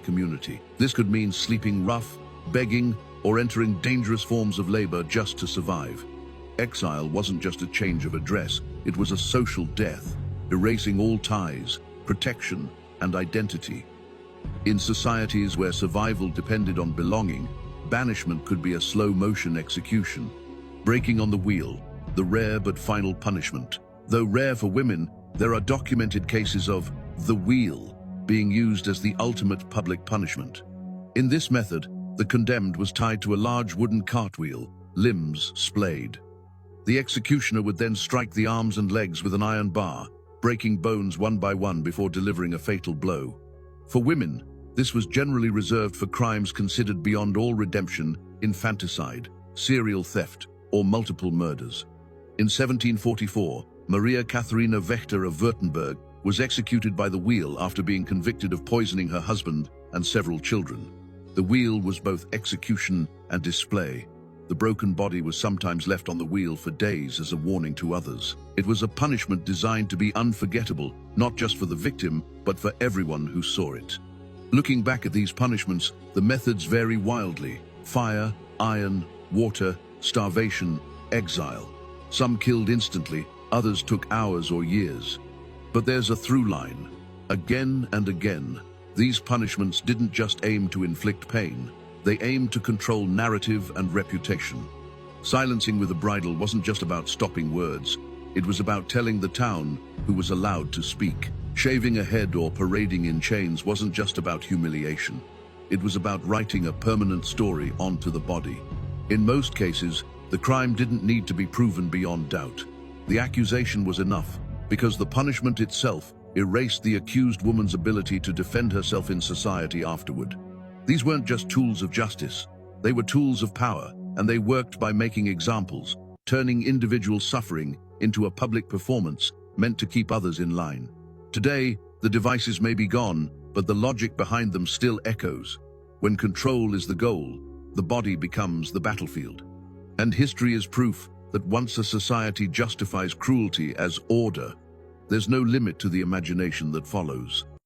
community. This could mean sleeping rough, begging, or entering dangerous forms of labor just to survive. Exile wasn't just a change of address, it was a social death, erasing all ties, protection, and identity. In societies where survival depended on belonging, banishment could be a slow-motion execution. Breaking on the wheel, the rare but final punishment. Though rare for women, there are documented cases of the wheel being used as the ultimate public punishment. In this method, the condemned was tied to a large wooden cartwheel, limbs splayed. The executioner would then strike the arms and legs with an iron bar, breaking bones one by one before delivering a fatal blow. For women, this was generally reserved for crimes considered beyond all redemption: infanticide, serial theft, or multiple murders. In 1744, Maria Katharina Wächter of Württemberg was executed by the wheel after being convicted of poisoning her husband and several children. The wheel was both execution and display. The broken body was sometimes left on the wheel for days as a warning to others. It was a punishment designed to be unforgettable, not just for the victim, but for everyone who saw it. Looking back at these punishments, the methods vary wildly: fire, iron, water, starvation, exile. Some killed instantly, others took hours or years. But there's a through line. Again and again, these punishments didn't just aim to inflict pain. They aimed to control narrative and reputation. Silencing with a bridle wasn't just about stopping words. It was about telling the town who was allowed to speak. Shaving a head or parading in chains wasn't just about humiliation. It was about writing a permanent story onto the body. In most cases, the crime didn't need to be proven beyond doubt. The accusation was enough, because the punishment itself erased the accused woman's ability to defend herself in society afterward. These weren't just tools of justice, they were tools of power, and they worked by making examples, turning individual suffering into a public performance meant to keep others in line. Today, the devices may be gone, but the logic behind them still echoes. When control is the goal, the body becomes the battlefield. And history is proof that once a society justifies cruelty as order, there's no limit to the imagination that follows.